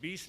20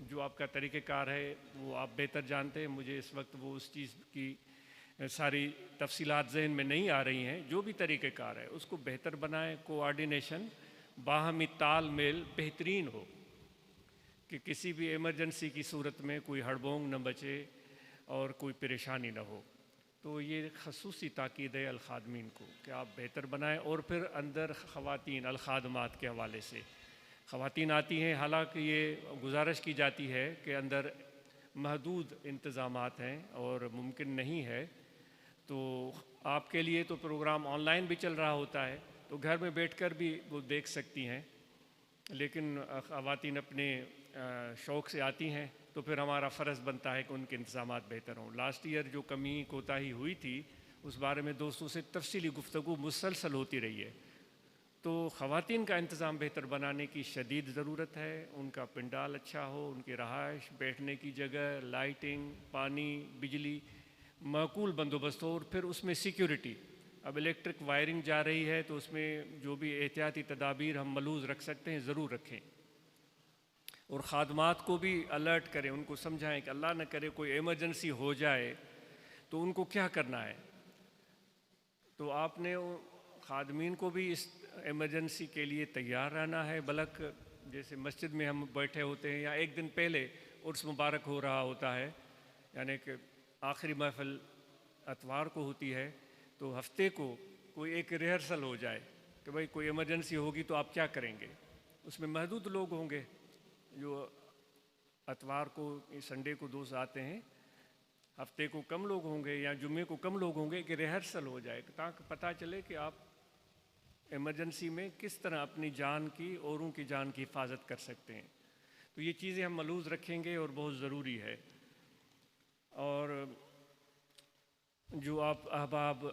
جو آپ کا طریقہ کار ہے وہ آپ بہتر جانتے ہیں، مجھے اس وقت وہ اس چیز کی ساری تفصیلات ذہن میں نہیں آ رہی ہیں۔ جو بھی طریقہ کار ہے اس کو بہتر بنائیں، کوآرڈینیشن، باہمی تال میل بہترین ہو کہ کسی بھی ایمرجنسی کی صورت میں کوئی ہڑبونگ نہ بچے اور کوئی پریشانی نہ ہو۔ تو یہ خصوصی تاکید ہے الخادمین کو کہ آپ بہتر بنائیں۔ اور پھر اندر خواتین الخادمات کے حوالے سے خواتین آتی ہیں، حالانکہ یہ گزارش کی جاتی ہے کہ اندر محدود انتظامات ہیں اور ممکن نہیں ہے، تو آپ کے لیے تو پروگرام آن لائن بھی چل رہا ہوتا ہے، تو گھر میں بیٹھ کر بھی وہ دیکھ سکتی ہیں، لیکن خواتین اپنے شوق سے آتی ہیں تو پھر ہمارا فرض بنتا ہے کہ ان کے انتظامات بہتر ہوں۔ لاسٹ ایئر جو کمی کوتاہی ہوئی تھی اس بارے میں دوستوں سے تفصیلی گفتگو مسلسل ہوتی رہی ہے، تو خواتین کا انتظام بہتر بنانے کی شدید ضرورت ہے۔ ان کا پنڈال اچھا ہو، ان کی رہائش، بیٹھنے کی جگہ، لائٹنگ، پانی، بجلی، معقول بندوبست ہو، اور پھر اس میں سیکیورٹی۔ اب الیکٹرک وائرنگ جا رہی ہے تو اس میں جو بھی احتیاطی تدابیر ہم ملحوظ رکھ سکتے ہیں ضرور رکھیں، اور خادمات کو بھی الرٹ کریں، ان کو سمجھائیں کہ اللہ نہ کرے کوئی ایمرجنسی ہو جائے تو ان کو کیا کرنا ہے۔ تو آپ نے خادمین کو بھی اس ایمرجنسی کے لیے تیار رہنا ہے، بلک جیسے مسجد میں ہم بیٹھے ہوتے ہیں یا ایک دن پہلے عرس مبارک ہو رہا ہوتا ہے، یعنی کہ آخری محفل اتوار کو ہوتی ہے، تو ہفتے کو کوئی ایک ریہرسل ہو جائے کہ بھئی کوئی ایمرجنسی ہوگی تو آپ کیا کریں گے۔ اس میں محدود لوگ ہوں گے، جو اتوار کو سنڈے کو دوست آتے ہیں، ہفتے کو کم لوگ ہوں گے یا جمعے کو کم لوگ ہوں گے، کہ ریہرسل ہو جائے تاکہ پتہ چلے کہ آپ ایمرجنسی میں کس طرح اپنی جان کی، اوروں کی جان کی حفاظت کر سکتے ہیں۔ تو یہ چیزیں ہم ملحوظ رکھیں گے اور بہت ضروری ہے۔ اور جو آپ احباب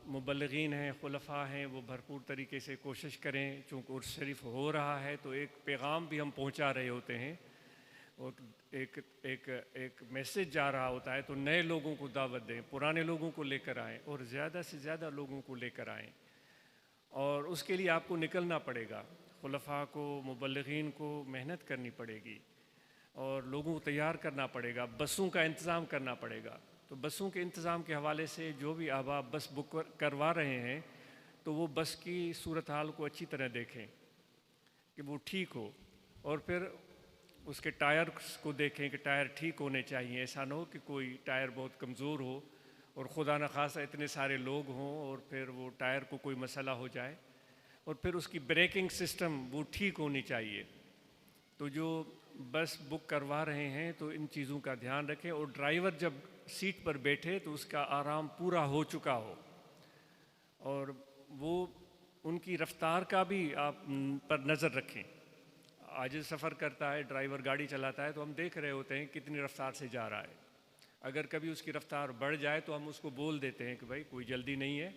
مبلغین ہیں، خلفاء ہیں، وہ بھرپور طریقے سے کوشش کریں، چونکہ عرس شریف ہو رہا ہے تو ایک پیغام بھی ہم پہنچا رہے ہوتے ہیں اور ایک میسج جا رہا ہوتا ہے، تو نئے لوگوں کو دعوت دیں، پرانے لوگوں کو لے کر آئیں اور زیادہ سے زیادہ لوگوں کو لے کر آئیں، اور اس کے لیے آپ کو نکلنا پڑے گا۔ خلفاء کو، مبلغین کو محنت کرنی پڑے گی اور لوگوں کو تیار کرنا پڑے گا، بسوں کا انتظام کرنا پڑے گا۔ تو بسوں کے انتظام کے حوالے سے جو بھی احباب بس بک کروا رہے ہیں تو وہ بس کی صورتحال کو اچھی طرح دیکھیں کہ وہ ٹھیک ہو، اور پھر اس کے ٹائر کو دیکھیں کہ ٹائر ٹھیک ہونے چاہیے۔ ایسا نہ ہو کہ کوئی ٹائر بہت کمزور ہو اور خدا نخواستہ اتنے سارے لوگ ہوں اور پھر وہ ٹائر کو کوئی مسئلہ ہو جائے، اور پھر اس کی بریکنگ سسٹم وہ ٹھیک ہونی چاہیے۔ تو جو بس بک کروا رہے ہیں تو ان چیزوں کا دھیان رکھیں، اور ڈرائیور جب سیٹ پر بیٹھے تو اس کا آرام پورا ہو چکا ہو، اور وہ ان کی رفتار کا بھی آپ پر نظر رکھیں۔ آج سفر کرتا ہے ڈرائیور، گاڑی چلاتا ہے، تو ہم دیکھ رہے ہوتے ہیں کتنی رفتار سے جا رہا ہے۔ اگر کبھی اس کی رفتار بڑھ جائے تو ہم اس کو بول دیتے ہیں کہ بھائی کوئی جلدی نہیں ہے،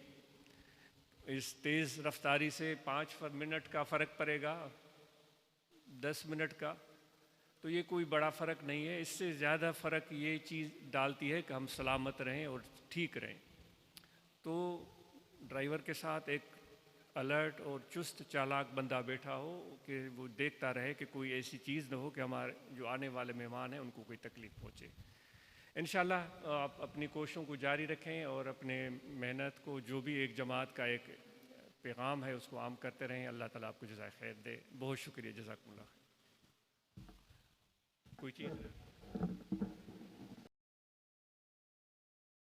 اس تیز رفتاری سے 5 منٹ کا فرق پڑے گا، 10 منٹ کا، تو یہ کوئی بڑا فرق نہیں ہے۔ اس سے زیادہ فرق یہ چیز ڈالتی ہے کہ ہم سلامت رہیں اور ٹھیک رہیں۔ تو ڈرائیور کے ساتھ ایک الرٹ اور چست چالاک بندہ بیٹھا ہو کہ وہ دیکھتا رہے کہ کوئی ایسی چیز نہ ہو کہ ہمارے جو آنے والے مہمان ہیں ان کو کوئی تکلیف پہنچے۔ انشاءاللہ آپ اپنی کوششوں کو جاری رکھیں اور اپنے محنت کو، جو بھی ایک جماعت کا ایک پیغام ہے، اس کو عام کرتے رہیں۔ اللہ تعالیٰ آپ کو جزائے خیر دے۔ بہت شکریہ، جزاکم اللہ خیر۔ کوئی چیز